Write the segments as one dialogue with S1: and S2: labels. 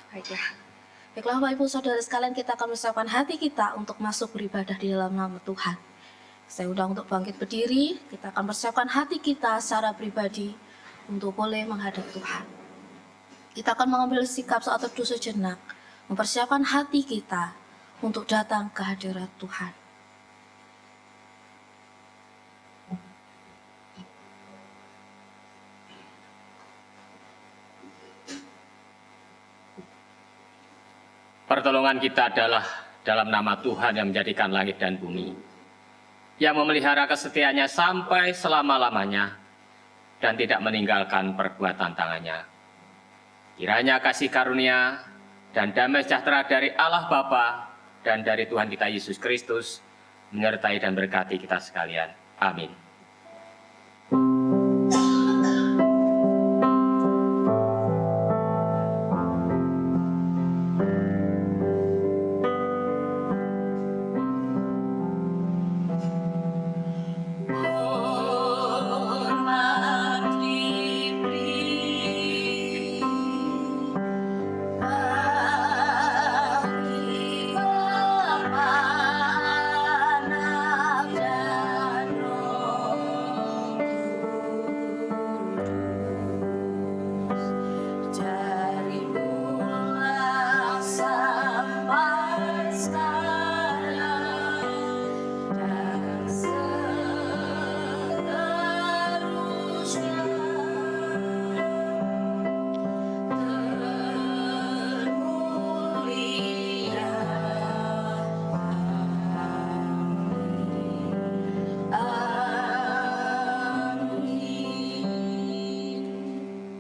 S1: Baiklah. Baiklah Bapak Ibu Saudara sekalian, kita akan mempersiapkan hati kita untuk masuk beribadah di dalam nama Tuhan. Saya undang untuk bangkit berdiri, kita akan persiapkan hati kita secara pribadi untuk boleh menghadap Tuhan. Kita akan mengambil sikap saat teduh sejenak, mempersiapkan hati kita untuk datang ke hadirat Tuhan.
S2: Pertolongan kita adalah dalam nama Tuhan yang menjadikan langit dan bumi, yang memelihara kesetiaannya sampai selama-lamanya dan tidak meninggalkan perbuatan tangannya. Kiranya kasih karunia dan damai sejahtera dari Allah Bapa dan dari Tuhan kita Yesus Kristus menyertai dan berkati kita sekalian. Amin.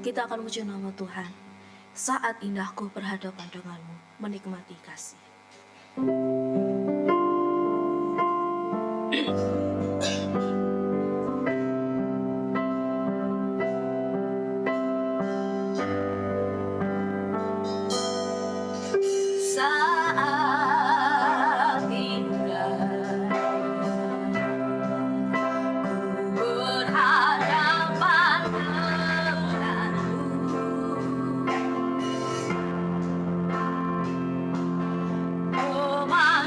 S1: Kita akan puji nama Tuhan. Saat indahku berhadapan denganmu, menikmati kasih.
S3: Oh my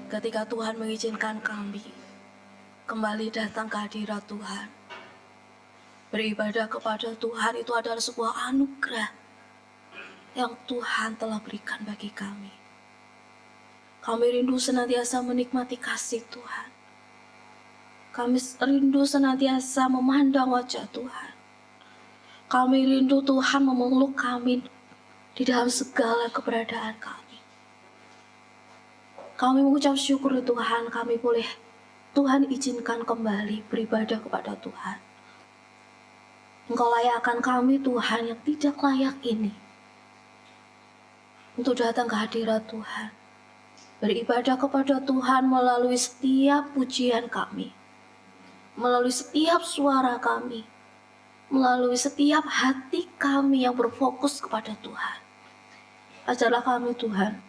S1: ketika Tuhan mengizinkan kami kembali datang ke hadirat Tuhan. Beribadah kepada Tuhan itu adalah sebuah anugerah yang Tuhan telah berikan bagi kami. Kami rindu senantiasa menikmati kasih Tuhan. Kami rindu senantiasa memandang wajah Tuhan. Kami rindu Tuhan memeluk kami di dalam segala keberadaan kami. Kami mengucap syukur Tuhan, kami boleh Tuhan izinkan kembali beribadah kepada Tuhan. Engkau layakkan kami Tuhan yang tidak layak ini untuk datang ke hadirat Tuhan. Beribadah kepada Tuhan melalui setiap pujian kami, melalui setiap suara kami, melalui setiap hati kami yang berfokus kepada Tuhan. Ajarlah kami Tuhan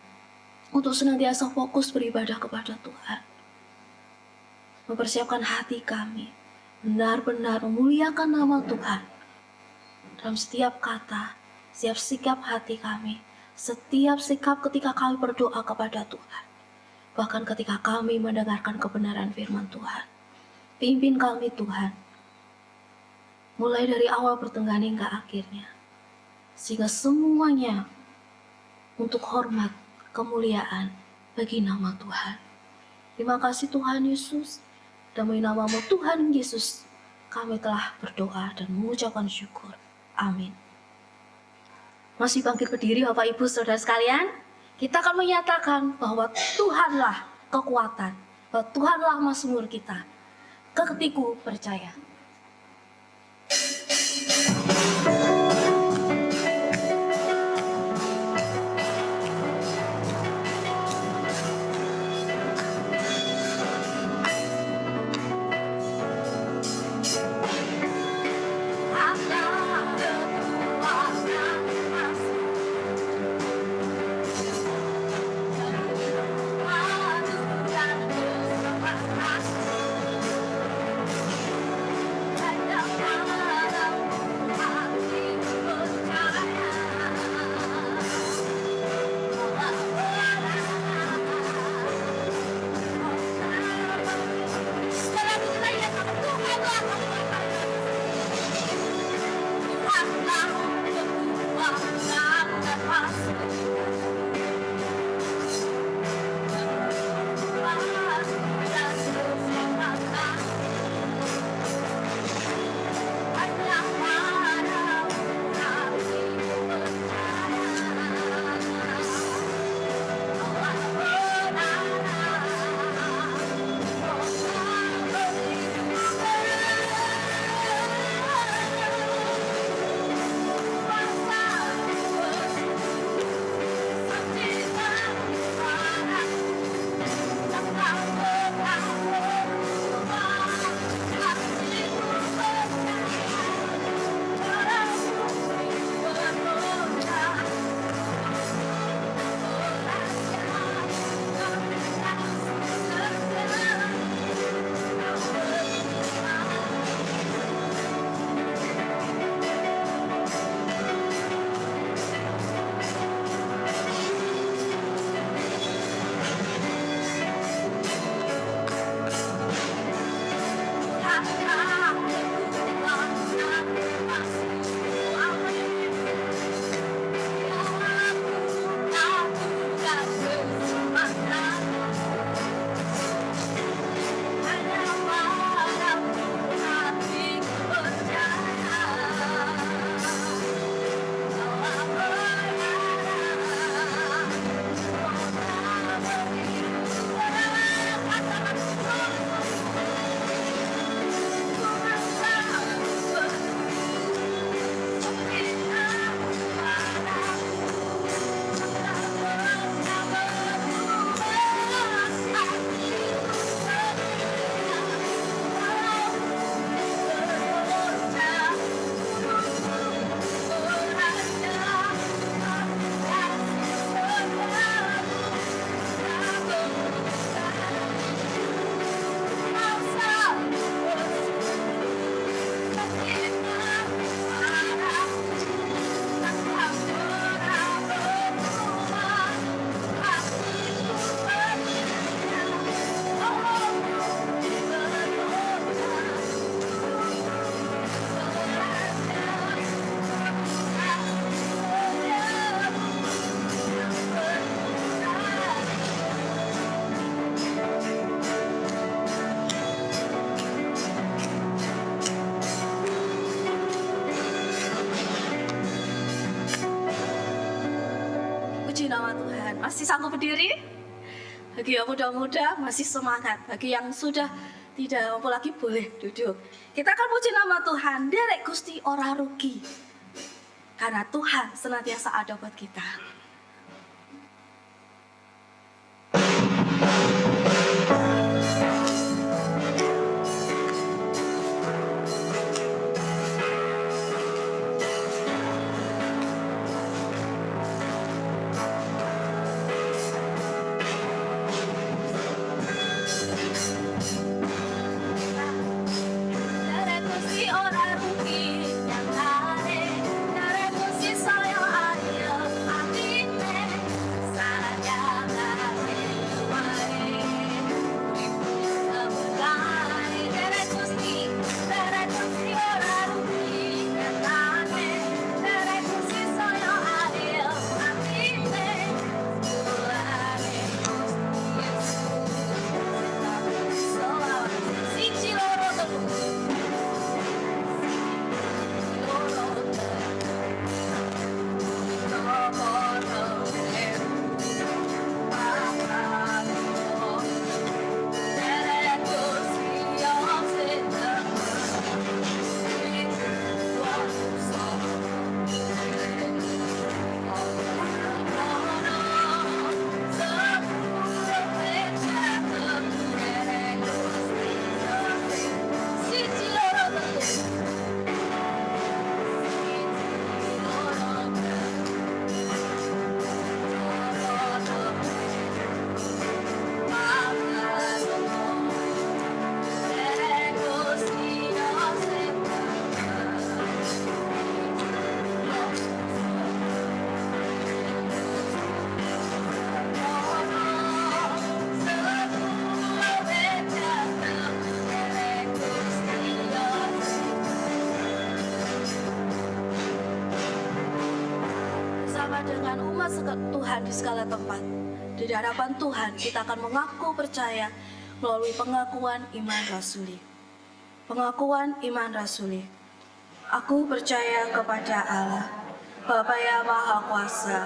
S1: untuk senantiasa fokus beribadah kepada Tuhan. Mempersiapkan hati kami benar-benar memuliakan nama Tuhan dalam setiap kata, setiap sikap hati kami, setiap sikap ketika kami berdoa kepada Tuhan, bahkan ketika kami mendengarkan kebenaran firman Tuhan. Pimpin kami Tuhan, mulai dari awal pertengahan hingga akhirnya, sehingga semuanya untuk hormat, kemuliaan bagi nama Tuhan. Terima kasih Tuhan Yesus, demi nama-Mu Tuhan Yesus, kami telah berdoa dan mengucapkan syukur. Amin. Masih bangkit berdiri Bapak Ibu Saudara sekalian, kita akan menyatakan bahwa Tuhanlah kekuatan, bahwa Tuhanlah mazmur kita. Keketiku percaya. Tuhan. Masih sanggup berdiri? Bagi yang muda-muda masih semangat. Bagi yang sudah tidak mampu lagi boleh duduk. Kita akan puji nama Tuhan. Derek Gusti ora rugi. Karena Tuhan senantiasa ada buat kita. Dengan umat Tuhan di segala tempat, di hadapan Tuhan kita akan mengaku percaya melalui pengakuan iman rasuli. Pengakuan iman rasuli. Aku percaya kepada Allah, Bapa yang Maha Kuasa,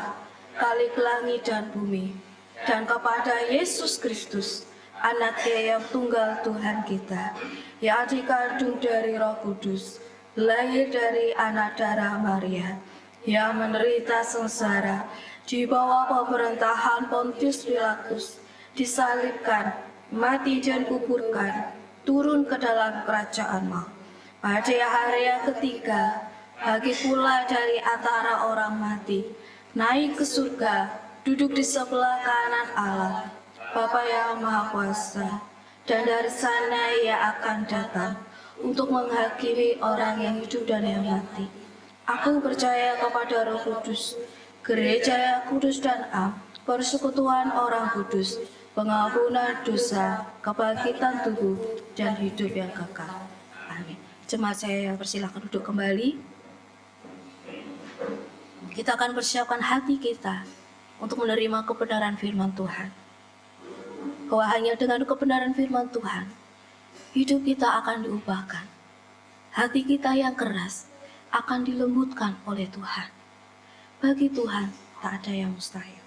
S1: Khalik langit dan bumi, dan kepada Yesus Kristus, Anak-Nya yang tunggal Tuhan kita, yang dikandung dari Roh Kudus, lahir dari anak darah Maria, yang menderita sengsara di bawah pemerintahan Pontius Pilatus, disalibkan, mati dan kuburkan, turun ke dalam kerajaan maut. Pada hari yang ketiga, bangkit pula dari antara orang mati, naik ke surga, duduk di sebelah kanan Allah, Bapa yang Maha Kuasa, dan dari sana Ia akan datang untuk menghakimi orang yang hidup dan yang mati. Aku percaya kepada Roh Kudus, gereja yang kudus dan am, persekutuan orang kudus, pengampunan dosa, kebangkitan tubuh, dan hidup yang kekal. Amin. Jemaat saya persilakan duduk kembali. Kita akan persiapkan hati kita untuk menerima kebenaran firman Tuhan. Bahwa hanya dengan kebenaran firman Tuhan, hidup kita akan diubahkan. Hati kita yang keras akan dilembutkan oleh Tuhan. Bagi Tuhan tak ada yang mustahil.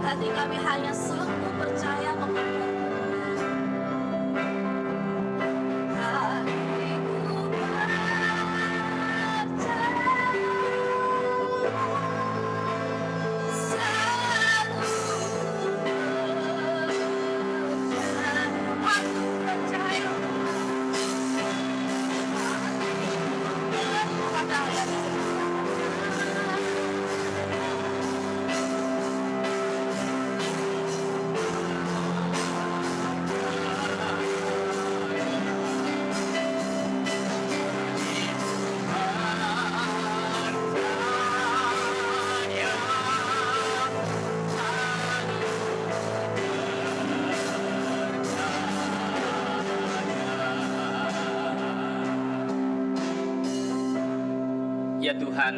S1: hati kami hanya sanggup percaya kepada hatiku
S2: Ya Tuhan,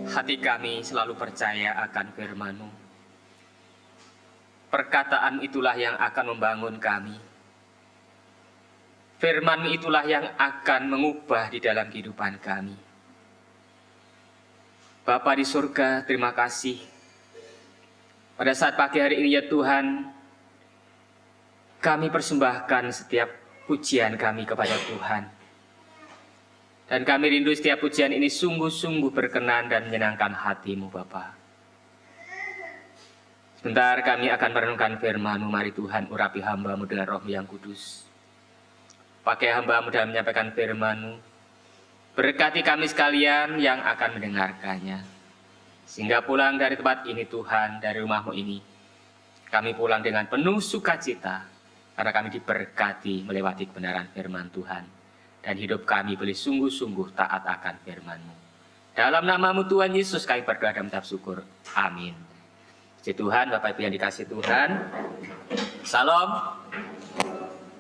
S2: hati kami selalu percaya akan firman-Mu. Perkataan itulah yang akan membangun kami. Firman-Mu itulah yang akan mengubah di dalam kehidupan kami. Bapa di surga, terima kasih. Pada saat pagi hari ini ya Tuhan, kami persembahkan setiap pujian kami kepada Tuhan. Dan kami rindu setiap pujian ini sungguh-sungguh berkenan dan menyenangkan hati-Mu Bapa. Sebentar kami akan merenungkan firman-Mu. Mari Tuhan urapi hamba-Mu dengan Roh-Mu yang kudus. Pakai hamba-Mu dalam menyampaikan firman-Mu. Berkati kami sekalian yang akan mendengarkannya. Sehingga pulang dari tempat ini Tuhan, dari rumah-Mu ini, kami pulang dengan penuh sukacita. Karena kami diberkati melewati kebenaran firman Tuhan. Dan hidup kami boleh sungguh-sungguh taat akan firman-Mu. Dalam nama-Mu Tuhan Yesus kami berdoa dan mengucap syukur. Amin. Puji Tuhan, Bapak Ibu yang dikasihi Tuhan. Salam.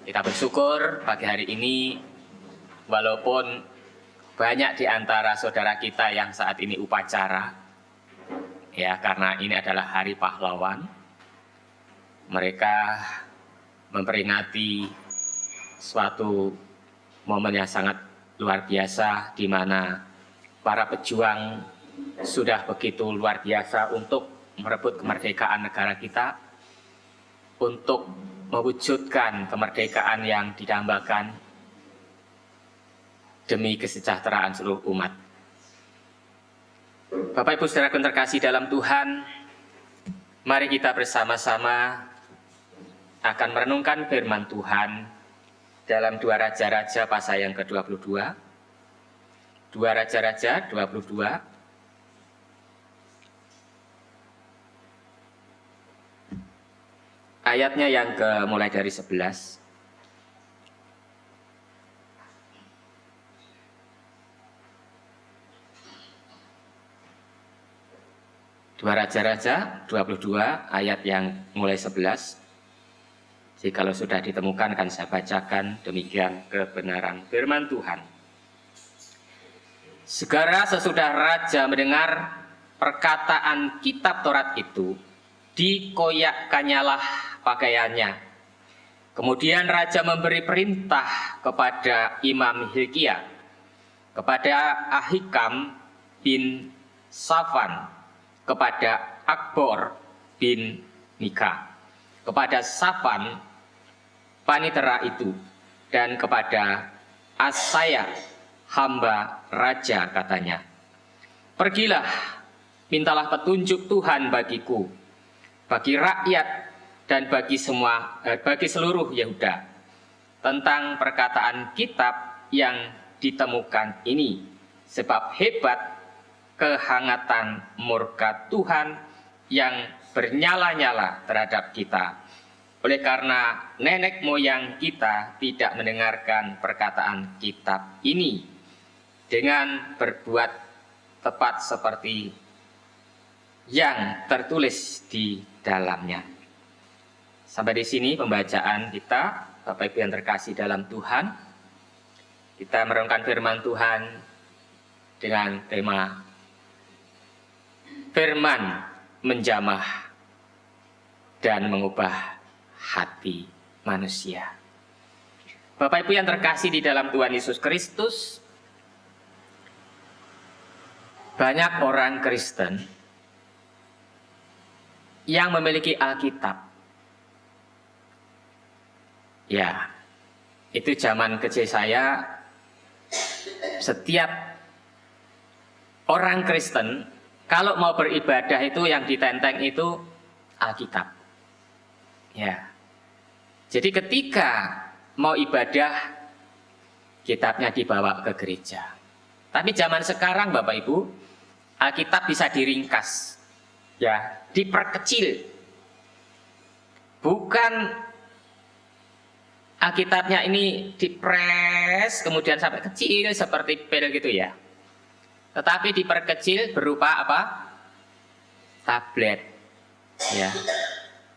S2: Kita bersyukur pagi hari ini, walaupun banyak di antara saudara kita yang saat ini upacara, ya karena ini adalah Hari Pahlawan. Mereka memperingati suatu momen yang sangat luar biasa di mana para pejuang sudah begitu luar biasa untuk merebut kemerdekaan negara kita, untuk mewujudkan kemerdekaan yang didambakan demi kesejahteraan seluruh umat. Bapak Ibu saudara yang terkasih dalam Tuhan, mari kita bersama-sama akan merenungkan firman Tuhan dalam 2 Raja-Raja pasal yang ke-22. 2 Raja-Raja 22. Ayatnya yang mulai dari 11. Dua Raja-Raja 22 ayat yang mulai 11. Jadi kalau sudah ditemukan akan saya bacakan demikian kebenaran firman Tuhan. Segera sesudah raja mendengar perkataan kitab Taurat itu, dikoyakkannyalah pakaiannya. Kemudian raja memberi perintah kepada Imam Hilkia, kepada Ahikam bin Safan, kepada Akbor bin Mika, kepada Safan panitera itu, dan kepada Asaya hamba raja katanya, pergilah, mintalah petunjuk Tuhan bagiku, bagi rakyat dan bagi seluruh Yehuda tentang perkataan kitab yang ditemukan ini, sebab hebat kehangatan murka Tuhan yang bernyala-nyala terhadap kita. Oleh karena nenek moyang kita tidak mendengarkan perkataan kitab ini dengan berbuat tepat seperti yang tertulis di dalamnya. Sampai di sini pembacaan kita, Bapak Ibu yang terkasih dalam Tuhan. Kita merenungkan firman Tuhan dengan tema firman menjamah dan mengubah hati manusia. Bapak Ibu yang terkasih di dalam Tuhan Yesus Kristus, banyak orang Kristen yang memiliki Alkitab. Ya, itu zaman kecil saya, setiap orang Kristen kalau mau beribadah itu yang ditenteng itu Alkitab. Ya. Jadi ketika mau ibadah, kitabnya dibawa ke gereja. Tapi zaman sekarang Bapak Ibu, Alkitab bisa diringkas. Ya, diperkecil. Bukan Alkitabnya ini dipres kemudian sampai kecil seperti pil gitu ya. Tetapi diperkecil berupa apa? Tablet. Ya.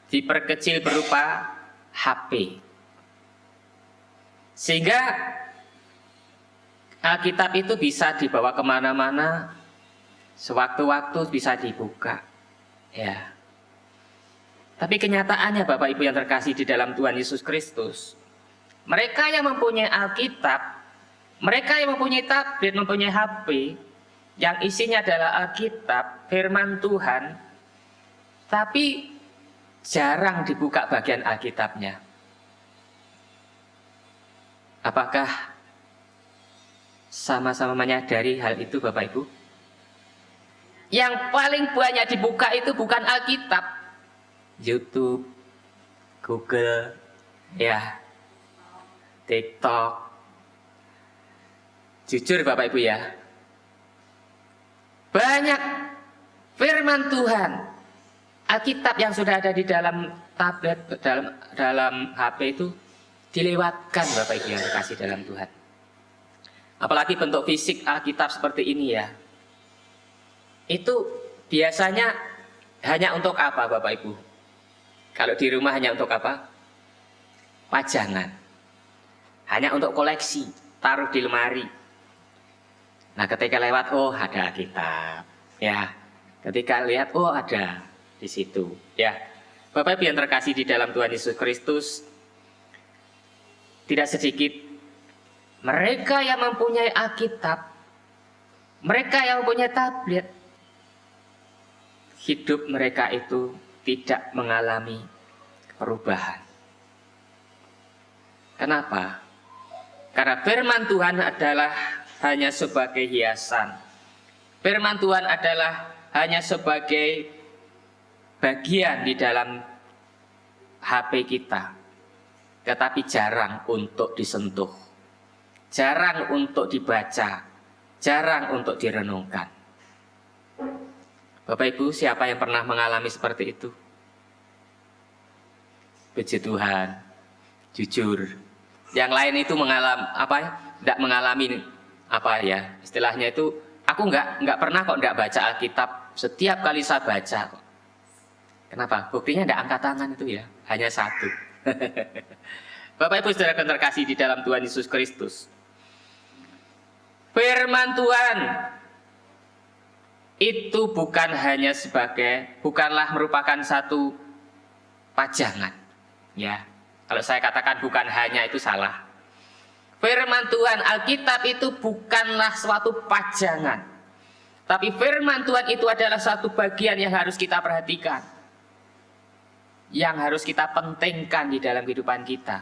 S2: Diperkecil berupa HP. Sehingga Alkitab itu bisa dibawa kemana-mana, sewaktu-waktu bisa dibuka. Ya. Tapi kenyataannya Bapak Ibu yang terkasih di dalam Tuhan Yesus Kristus, mereka yang mempunyai Alkitab, mereka yang mempunyai tablet, mempunyai HP, yang isinya adalah Alkitab, firman Tuhan, tapi jarang dibuka bagian Alkitabnya. Apakah sama-sama menyadari hal itu Bapak Ibu? Yang paling banyak dibuka itu bukan Alkitab, YouTube, Google, ya, TikTok. Jujur Bapak Ibu ya, banyak firman Tuhan, Alkitab yang sudah ada di dalam tablet, dalam HP itu dilewatkan Bapak Ibu yang terkasih dalam Tuhan. Apalagi bentuk fisik Alkitab seperti ini ya. Itu biasanya hanya untuk apa Bapak Ibu? Kalau di rumah hanya untuk apa? Pajangan. Hanya untuk koleksi, taruh di lemari. Nah, ketika lewat, oh ada Alkitab. Ya. Ketika lihat, oh ada di situ. Ya. Bapak Ibu yang terkasih di dalam Tuhan Yesus Kristus, tidak sedikit mereka yang mempunyai Alkitab, mereka yang mempunyai tablet, hidup mereka itu tidak mengalami perubahan. Kenapa? Karena firman Tuhan adalah hanya sebagai hiasan. Firman Tuhan adalah hanya sebagai bagian di dalam HP kita, tetapi jarang untuk disentuh, jarang untuk dibaca, jarang untuk direnungkan. Bapak Ibu, siapa yang pernah mengalami seperti itu? Puji Tuhan, jujur. Yang lain itu tidak mengalami istilahnya itu, aku nggak pernah kok nggak baca Alkitab. Setiap kali saya baca kok. Kenapa? Buktinya tidak angkat tangan itu ya, hanya satu. Bapak Ibu saudara terkasih di dalam Tuhan Yesus Kristus, firman Tuhan itu bukanlah merupakan satu pajangan. Ya, kalau saya katakan bukan hanya itu salah. Firman Tuhan Alkitab itu bukanlah suatu pajangan, tapi firman Tuhan itu adalah satu bagian yang harus kita perhatikan, yang harus kita pentingkan di dalam kehidupan kita.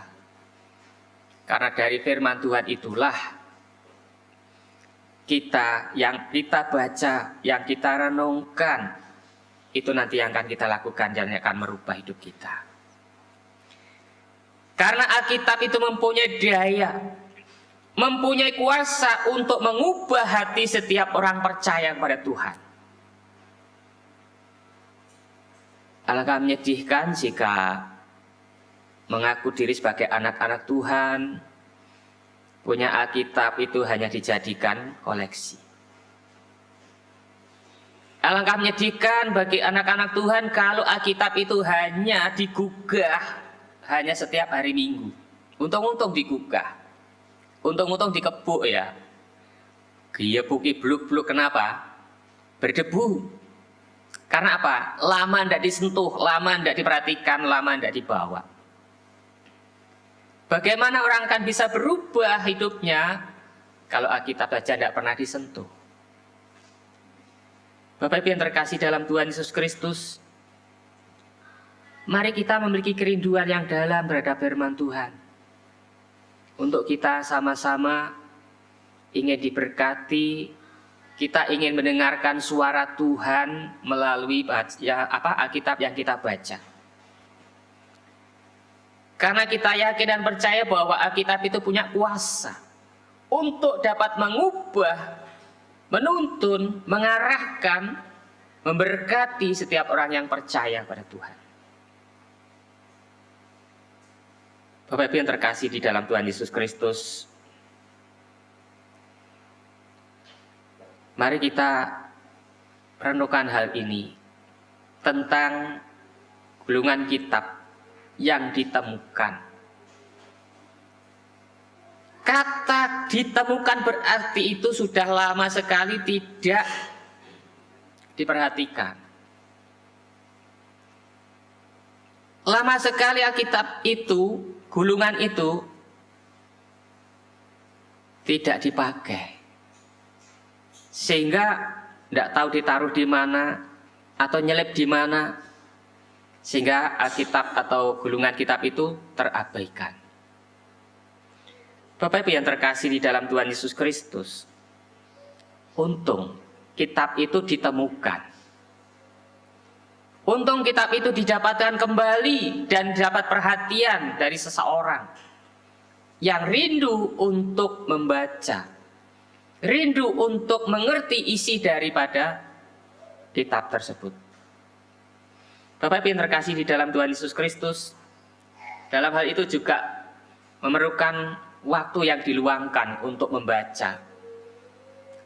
S2: Karena dari firman Tuhan itulah yang kita baca, yang kita renungkan, itu nanti yang akan kita lakukan dan akan merubah hidup kita. Karena Alkitab itu mempunyai daya, mempunyai kuasa untuk mengubah hati setiap orang percaya kepada Tuhan. Alangkah menyedihkan jika mengaku diri sebagai anak-anak Tuhan, punya Alkitab itu hanya dijadikan koleksi. Alangkah menyedihkan bagi anak-anak Tuhan kalau Alkitab itu hanya digugah hanya setiap hari Minggu. Untung-untung digugah, untung-untung dikebuk ya. Geyebuki bluk-bluk, kenapa? Berdebu. Karena apa? Lama tidak disentuh, lama tidak diperhatikan, lama tidak dibawa. Bagaimana orang akan bisa berubah hidupnya kalau Alkitab saja tidak pernah disentuh? Bapak Ibu yang terkasih dalam Tuhan Yesus Kristus, Mari kita memiliki kerinduan yang dalam terhadap firman Tuhan. Untuk kita sama-sama ingin diberkati, kita ingin mendengarkan suara Tuhan melalui Alkitab yang kita baca. Karena kita yakin dan percaya bahwa Alkitab itu punya kuasa untuk dapat mengubah, menuntun, mengarahkan, memberkati setiap orang yang percaya pada Tuhan. Bapak Ibu yang terkasih di dalam Tuhan Yesus Kristus, mari kita renungkan hal ini tentang gulungan kitab yang ditemukan. Kata ditemukan berarti itu sudah lama sekali tidak diperhatikan. Lama sekali Alkitab itu, gulungan itu tidak dipakai. Sehingga tidak tahu ditaruh di mana atau nyelip di mana. Sehingga Alkitab atau gulungan kitab itu terabaikan. Bapak Ibu yang terkasih di dalam Tuhan Yesus Kristus, untung kitab itu ditemukan. Untung kitab itu didapatkan kembali dan dapat perhatian dari seseorang yang rindu untuk membaca, rindu untuk mengerti isi daripada kitab tersebut. Bapak Ibu yang terkasih di dalam Tuhan Yesus Kristus, dalam hal itu juga memerlukan waktu yang diluangkan untuk membaca.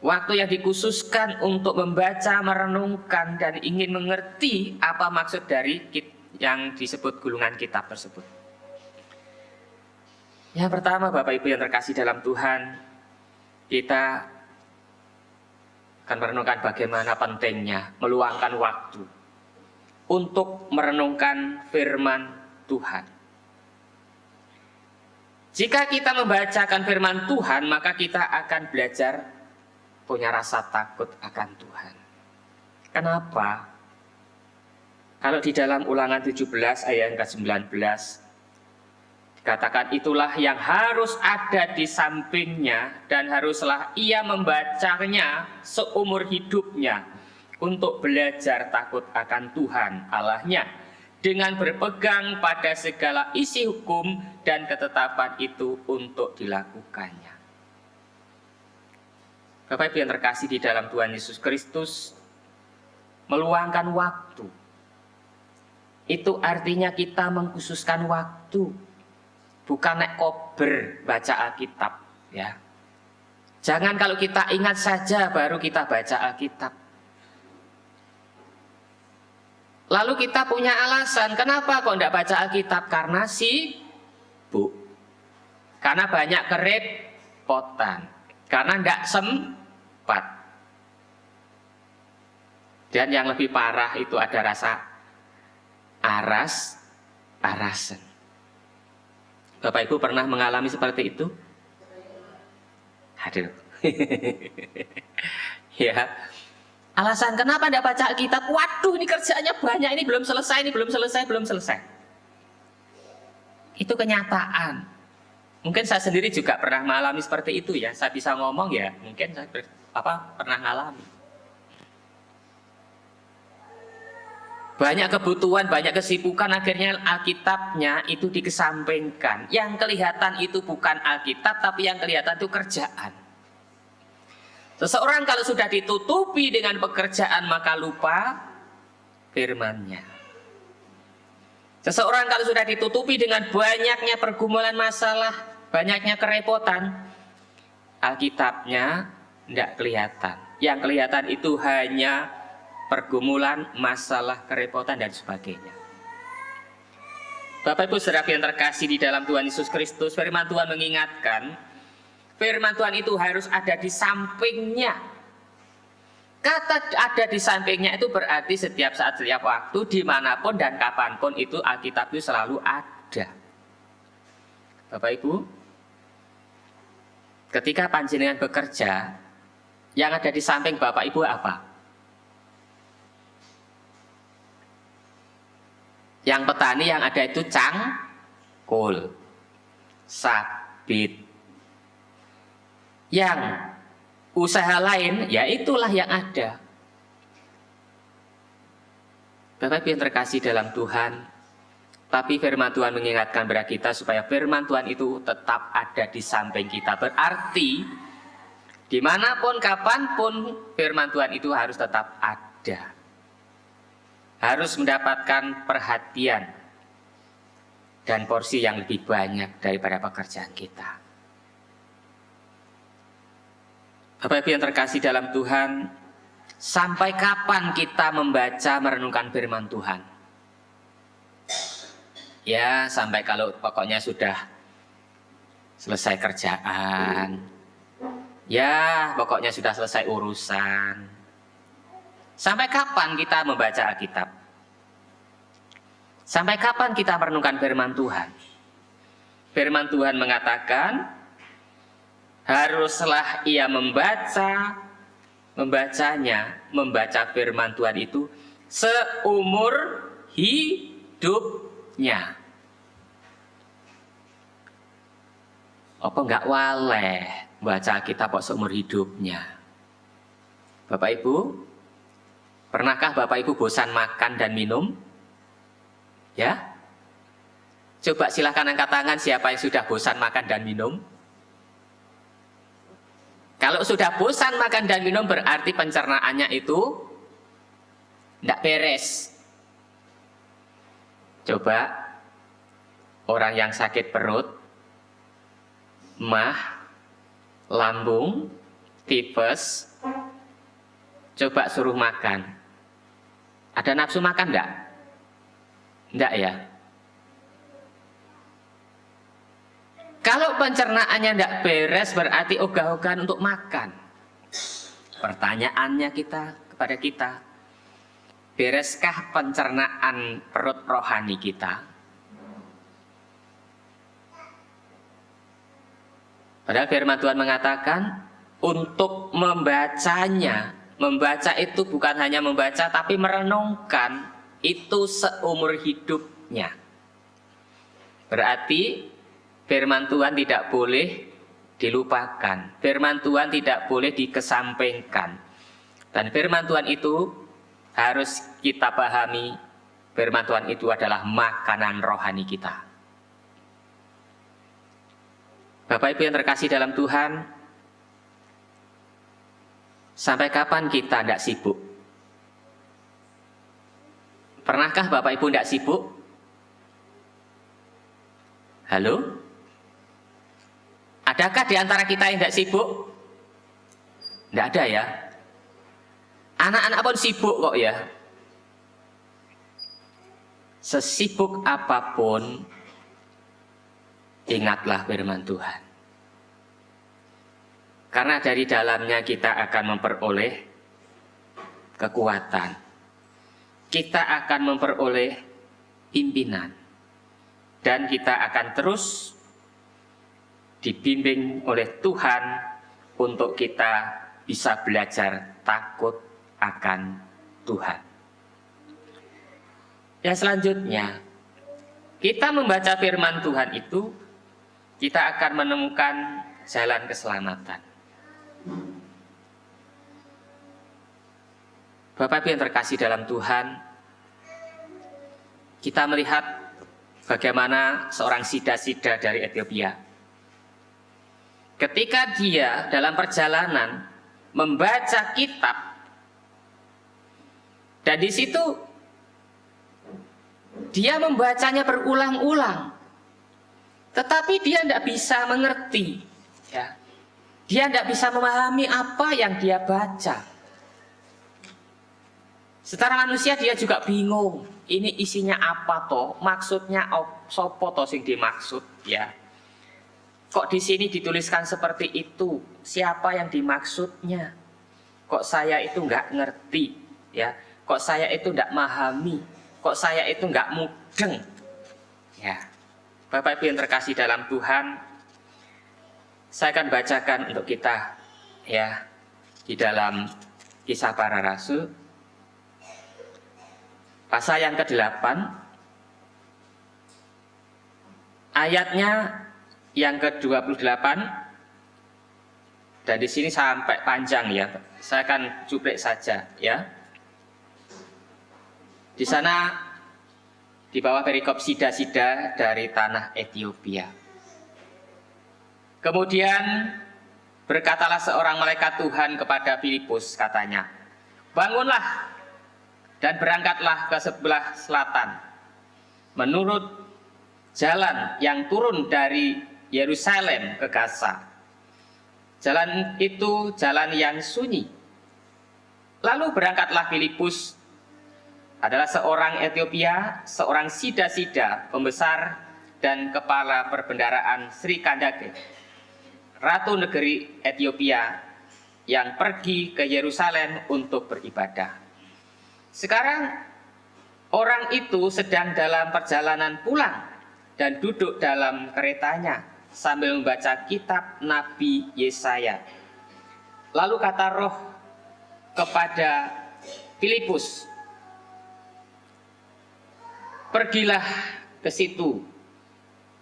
S2: Waktu yang dikhususkan untuk membaca, merenungkan, dan ingin mengerti apa maksud dari yang disebut gulungan kitab tersebut. Yang pertama, Bapak Ibu yang terkasih dalam Tuhan, kita akan merenungkan bagaimana pentingnya meluangkan waktu untuk merenungkan firman Tuhan. Jika kita membacakan firman Tuhan, maka kita akan belajar punya rasa takut akan Tuhan. Kenapa? Kalau di dalam Ulangan 17 ayat ke-19 dikatakan, itulah yang harus ada di sampingnya dan haruslah ia membacanya seumur hidupnya untuk belajar takut akan Tuhan Allahnya dengan berpegang pada segala isi hukum dan ketetapan itu untuk dilakukannya. Bapak Ibu yang terkasih di dalam Tuhan Yesus Kristus, meluangkan waktu itu artinya kita mengkhususkan waktu, bukan nek kober baca Alkitab, ya. Jangan kalau kita ingat saja baru kita baca Alkitab. Lalu kita punya alasan, kenapa kok tidak baca Alkitab? Karena sibuk, karena banyak kerepotan, karena tidak sempat. Dan yang lebih parah itu ada rasa arasan. Bapak Ibu pernah mengalami seperti itu? Hadir. Ya. Alasan kenapa tidak baca Alkitab? Waduh, ini kerjaannya banyak, ini belum selesai. Itu kenyataan. Mungkin saya sendiri juga pernah mengalami seperti itu ya. Saya bisa ngomong ya, mungkin saya pernah mengalami. Banyak kebutuhan, banyak kesibukan, akhirnya Alkitabnya itu dikesampingkan. Yang kelihatan itu bukan Alkitab, tapi yang kelihatan itu kerjaan. Seseorang kalau sudah ditutupi dengan pekerjaan, maka lupa firman-Nya. Seseorang kalau sudah ditutupi dengan banyaknya pergumulan masalah, banyaknya kerepotan, Alkitabnya tidak kelihatan. Yang kelihatan itu hanya pergumulan, masalah, kerepotan, dan sebagainya. Bapak Ibu saudara yang terkasih di dalam Tuhan Yesus Kristus, firman Tuhan mengingatkan, firman Tuhan itu harus ada di sampingnya. Kata ada di sampingnya itu berarti setiap saat, setiap waktu, dimanapun dan kapanpun itu Alkitab itu selalu ada. Bapak Ibu, ketika panjenengan bekerja, yang ada di samping Bapak Ibu apa? Yang petani yang ada itu cangkul, sabit. Yang usaha lain, ya itulah yang ada. Bapak Ibu yang terkasih dalam Tuhan, tapi firman Tuhan mengingatkan kepada kita supaya firman Tuhan itu tetap ada di samping kita. Berarti dimanapun, kapanpun firman Tuhan itu harus tetap ada. Harus mendapatkan perhatian dan porsi yang lebih banyak daripada pekerjaan kita. Bapak Ibu yang terkasih dalam Tuhan, sampai kapan kita membaca merenungkan firman Tuhan? Ya, sampai kalau pokoknya sudah selesai kerjaan. Ya, pokoknya sudah selesai urusan. Sampai kapan kita membaca Alkitab? Sampai kapan kita merenungkan firman Tuhan? Firman Tuhan mengatakan, haruslah ia membaca firman Tuhan itu seumur hidupnya. Apa enggak waleh baca Alkitab kok seumur hidupnya? Bapak Ibu, pernahkah Bapak Ibu bosan makan dan minum? Ya? Coba silakan angkat tangan siapa yang sudah bosan makan dan minum. Kalau sudah bosan makan dan minum berarti pencernaannya itu tidak beres. Coba orang yang sakit perut, mah, lambung, tipes, coba suruh makan. Ada nafsu makan enggak? Enggak ya? Kalau pencernaannya tidak beres berarti ogah-ogahan untuk makan. Pertanyaannya kepada kita, bereskah pencernaan perut rohani kita? Padahal firman Tuhan mengatakan untuk membacanya, membaca itu bukan hanya membaca tapi merenungkan itu seumur hidupnya. Berarti firman Tuhan tidak boleh dilupakan. Firman Tuhan tidak boleh dikesampingkan. Dan firman Tuhan itu harus kita pahami. Firman Tuhan itu adalah makanan rohani kita. Bapak Ibu yang terkasih dalam Tuhan, sampai kapan kita tidak sibuk? Pernahkah Bapak Ibu tidak sibuk? Halo? Adakah di antara kita yang tidak sibuk? Tidak ada ya. Anak-anak pun sibuk kok ya. Sesibuk apapun, ingatlah firman Tuhan. Karena dari dalamnya kita akan memperoleh kekuatan. Kita akan memperoleh pimpinan. Dan kita akan terus dibimbing oleh Tuhan untuk kita bisa belajar takut akan Tuhan. Yang selanjutnya, kita membaca firman Tuhan itu, kita akan menemukan jalan keselamatan. Bapak Ibu yang terkasih dalam Tuhan, kita melihat bagaimana seorang sida-sida dari Ethiopia, ketika dia dalam perjalanan membaca kitab, dan di situ dia membacanya berulang-ulang, tetapi dia tidak bisa mengerti, ya. Dia tidak bisa memahami apa yang dia baca. Secara manusia dia juga bingung, ini isinya apa toh, maksudnya sopo toh sing dimaksud, ya. Kok di sini dituliskan seperti itu? Siapa yang dimaksudnya? Kok saya itu nggak ngerti, ya? Kok saya itu nggak memahami? Kok saya itu nggak mudeng? Ya, Bapak Ibu yang terkasih dalam Tuhan, saya akan bacakan untuk kita, ya, di dalam Kisah Para Rasul, pasal yang ke-8, ayatnya yang ke-28, dan di sini sampai panjang ya. Saya akan cuplik saja ya. Di sana di bawah perikop sida-sida dari tanah Ethiopia. Kemudian berkatalah seorang malaikat Tuhan kepada Filipus, katanya, bangunlah dan berangkatlah ke sebelah selatan, menurut jalan yang turun dari Yerusalem ke Gaza. Jalan itu jalan yang sunyi. Lalu berangkatlah Filipus, adalah seorang Ethiopia, seorang sida-sida pembesar dan kepala perbendaraan Sri Kandake, ratu negeri Ethiopia yang pergi ke Yerusalem untuk beribadah. Sekarang orang itu sedang dalam perjalanan pulang dan duduk dalam keretanya sambil membaca kitab Nabi Yesaya. Lalu kata Roh kepada Filipus, pergilah ke situ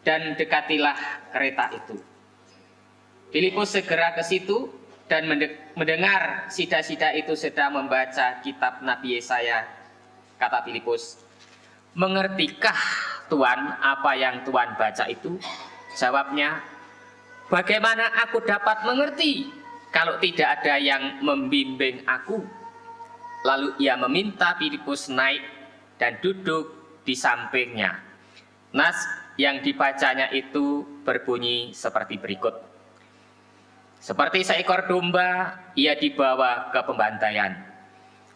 S2: dan dekatilah kereta itu. Filipus segera ke situ dan mendengar sida-sida itu sedang membaca kitab Nabi Yesaya. Kata Filipus, mengertikah Tuan apa yang Tuan baca itu? Jawabnya, bagaimana aku dapat mengerti kalau tidak ada yang membimbing aku? Lalu ia meminta Filipus naik dan duduk di sampingnya. Nas yang dibacanya itu berbunyi seperti berikut. Seperti seekor domba ia dibawa ke pembantaian,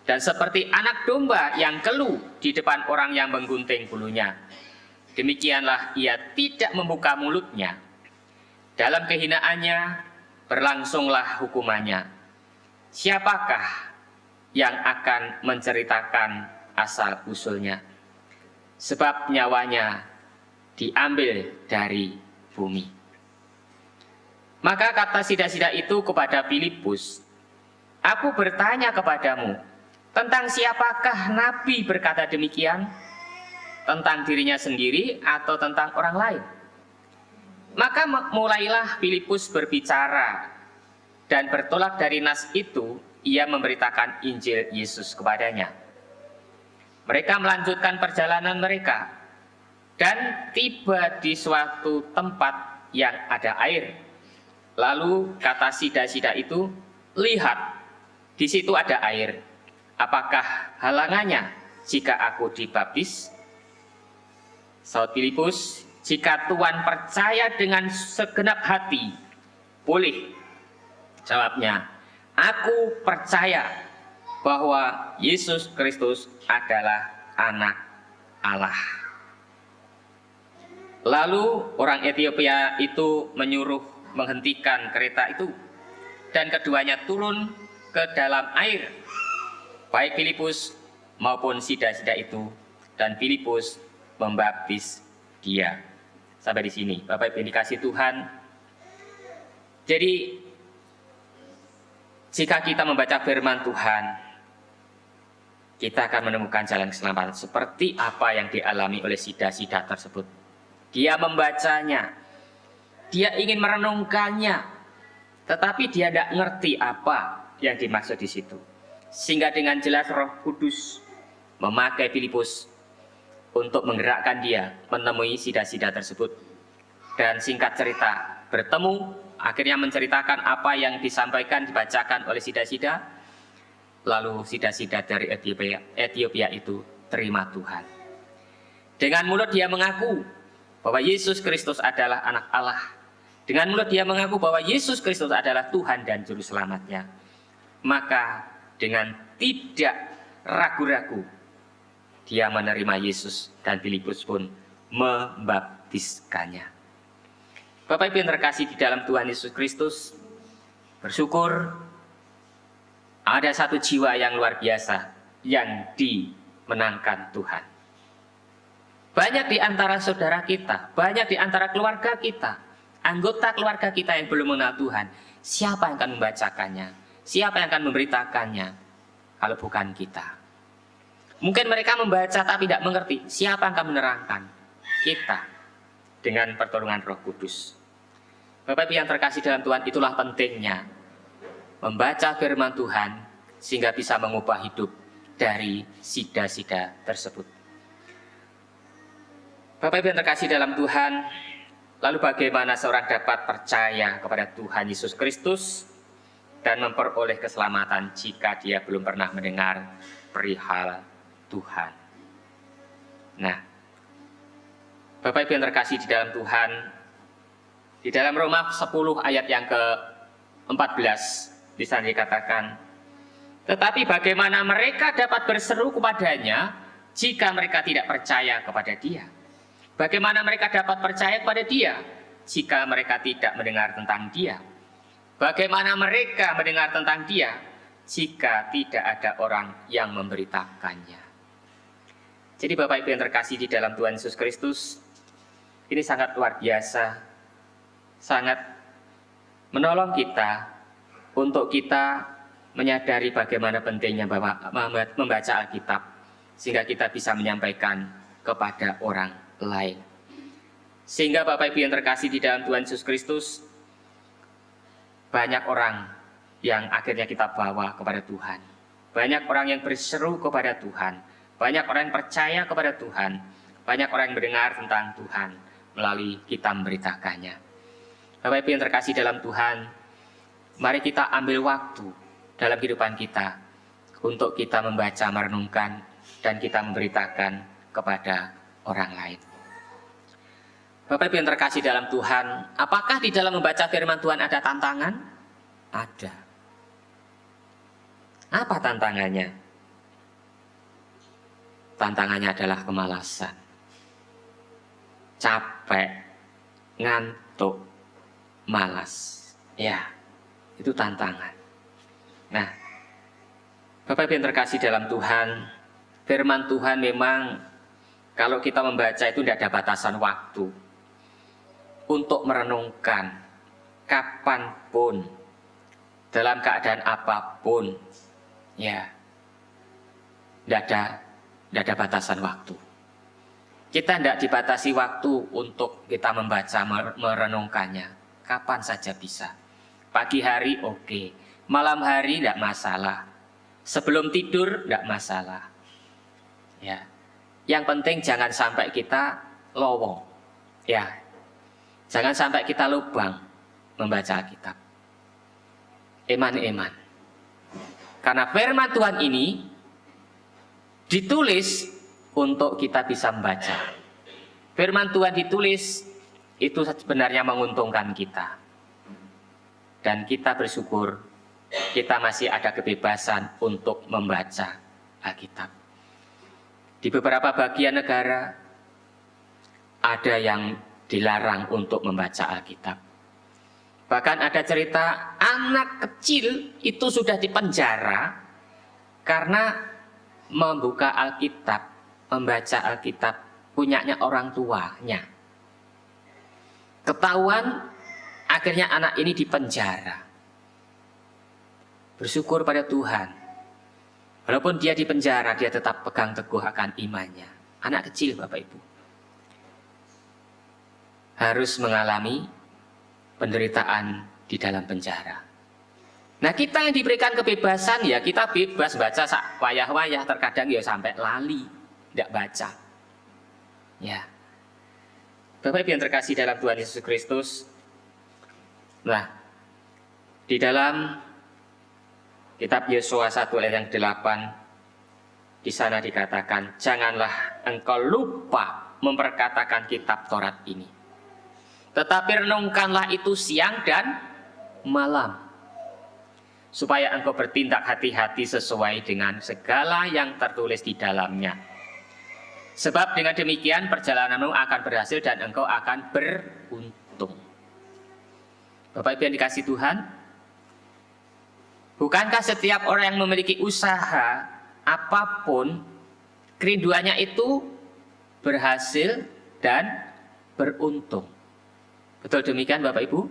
S2: dan seperti anak domba yang keluh di depan orang yang menggunting bulunya, demikianlah ia tidak membuka mulutnya. Dalam kehinaannya berlangsunglah hukumannya. Siapakah yang akan menceritakan asal usulnya? Sebab nyawanya diambil dari bumi. Maka kata sida-sida itu kepada Filipus, aku bertanya kepadamu, tentang siapakah Nabi berkata demikian? Tentang dirinya sendiri atau tentang orang lain? Maka mulailah Filipus berbicara, dan bertolak dari nas itu, ia memberitakan Injil Yesus kepadanya. Mereka melanjutkan perjalanan mereka, dan tiba di suatu tempat yang ada air. Lalu kata sida-sida itu, lihat, di situ ada air. Apakah halangannya jika aku dibaptis? Saud Filipus, jika Tuhan percaya dengan segenap hati, boleh. Jawabnya, aku percaya bahwa Yesus Kristus adalah anak Allah. Lalu orang Ethiopia itu menyuruh menghentikan kereta itu, dan keduanya turun ke dalam air, baik Filipus maupun sida-sida itu, dan Filipus membaptis dia. Sampai di sini, Bapak Ibu yang dikasihi Tuhan. Jadi, jika kita membaca firman Tuhan, kita akan menemukan jalan keselamatan seperti apa yang dialami oleh sida-sida tersebut. Dia membacanya, dia ingin merenungkannya, tetapi dia tidak ngerti apa yang dimaksud di situ. Sehingga dengan jelas Roh Kudus memakai Filipus untuk menggerakkan dia menemui sida-sida tersebut. Dan singkat cerita, bertemu, akhirnya menceritakan apa yang disampaikan, dibacakan oleh sida-sida. Lalu sida-sida dari Ethiopia itu terima Tuhan. Dengan mulut dia mengaku bahwa Yesus Kristus adalah anak Allah. Dengan mulut dia mengaku bahwa Yesus Kristus adalah Tuhan dan Juru Selamatnya. Maka dengan tidak ragu-ragu, dia menerima Yesus, dan Filipus pun membaptiskannya. Bapak Ibu yang terkasih di dalam Tuhan Yesus Kristus, bersyukur ada satu jiwa yang luar biasa yang dimenangkan Tuhan. Banyak di antara saudara kita, banyak di antara keluarga kita, anggota keluarga kita yang belum mengenal Tuhan. Siapa yang akan membacakannya? Siapa yang akan memberitakannya? Kalau bukan kita. Mungkin mereka membaca tapi tidak mengerti. Siapa yang akan menerangkan? Kita. dengan pertolongan Roh Kudus. Bapak Ibu yang terkasih dalam Tuhan, itulah pentingnya membaca firman Tuhan sehingga bisa mengubah hidup dari sida-sida tersebut. Bapak Ibu yang terkasih dalam Tuhan, lalu bagaimana seorang dapat percaya kepada Tuhan Yesus Kristus dan memperoleh keselamatan jika dia belum pernah mendengar perihal Tuhan? Nah, Bapak Ibu yang terkasih di dalam Tuhan, di dalam Roma 10 ayat yang ke-14 di sana dikatakan, tetapi bagaimana mereka dapat berseru kepadanya jika mereka tidak percaya kepada Dia? Bagaimana mereka dapat percaya kepada Dia jika mereka tidak mendengar tentang Dia? Bagaimana mereka mendengar tentang Dia jika tidak ada orang yang memberitakannya? Jadi Bapak Ibu yang terkasih di dalam Tuhan Yesus Kristus, ini sangat luar biasa, sangat menolong kita untuk kita menyadari bagaimana pentingnya membaca Alkitab sehingga kita bisa menyampaikan kepada orang lain. Sehingga Bapak Ibu yang terkasih di dalam Tuhan Yesus Kristus, banyak orang yang akhirnya kita bawa kepada Tuhan. Banyak orang yang berseru kepada Tuhan. Banyak orang yang percaya kepada Tuhan. Banyak orang yang mendengar tentang Tuhan melalui kita memberitakannya. Bapak Ibu yang terkasih dalam Tuhan, mari kita ambil waktu dalam kehidupan kita untuk kita membaca, merenungkan, dan kita memberitakan kepada orang lain. Bapak Ibu yang terkasih dalam Tuhan, apakah di dalam membaca firman Tuhan ada tantangan? Ada. Apa tantangannya? Tantangannya adalah kemalasan, capek, ngantuk, malas. Ya, itu tantangan. Nah, Bapak Ibu yang terkasih dalam Tuhan, firman Tuhan memang kalau kita membaca itu tidak ada batasan waktu untuk merenungkan kapanpun, dalam keadaan apapun. Ya, tidak ada batasan waktu. Kita tidak dibatasi waktu untuk kita membaca, merenungkannya. Kapan saja bisa. Pagi hari oke. Malam hari tidak masalah. Sebelum tidur tidak masalah. Ya. Yang penting jangan sampai kita lowong. Ya. Jangan sampai kita lubang membaca Alkitab. Eman. Karena firman Tuhan ini ditulis untuk kita bisa membaca. Firman Tuhan ditulis itu sebenarnya menguntungkan kita. Dan kita bersyukur kita masih ada kebebasan untuk membaca Alkitab. Di beberapa bagian negara ada yang dilarang untuk membaca Alkitab. Bahkan ada cerita anak kecil itu sudah dipenjara karena membuka Alkitab, membaca Alkitab punyanya orang tuanya. Ketahuan, akhirnya anak ini dipenjara. Bersyukur pada Tuhan. Walaupun dia dipenjara, dia tetap pegang teguh akan imannya. Anak kecil, Bapak Ibu, harus mengalami penderitaan di dalam penjara. Nah, kita yang diberikan kebebasan, ya kita bebas baca wayah-wayah, terkadang ya sampai lali, tidak baca. Ya, Bapak Ibu yang terkasih dalam Tuhan Yesus Kristus. Nah, di dalam kitab Yesua 1 ayat yang 8, di sana dikatakan, janganlah engkau lupa memperkatakan kitab Taurat ini, tetapi renungkanlah itu siang dan malam, supaya engkau bertindak hati-hati sesuai dengan segala yang tertulis di dalamnya. Sebab dengan demikian perjalananmu akan berhasil dan engkau akan beruntung. Bapak Ibu yang dikasihi Tuhan, bukankah setiap orang yang memiliki usaha apapun, kerinduannya itu berhasil dan beruntung? Betul demikian Bapak Ibu?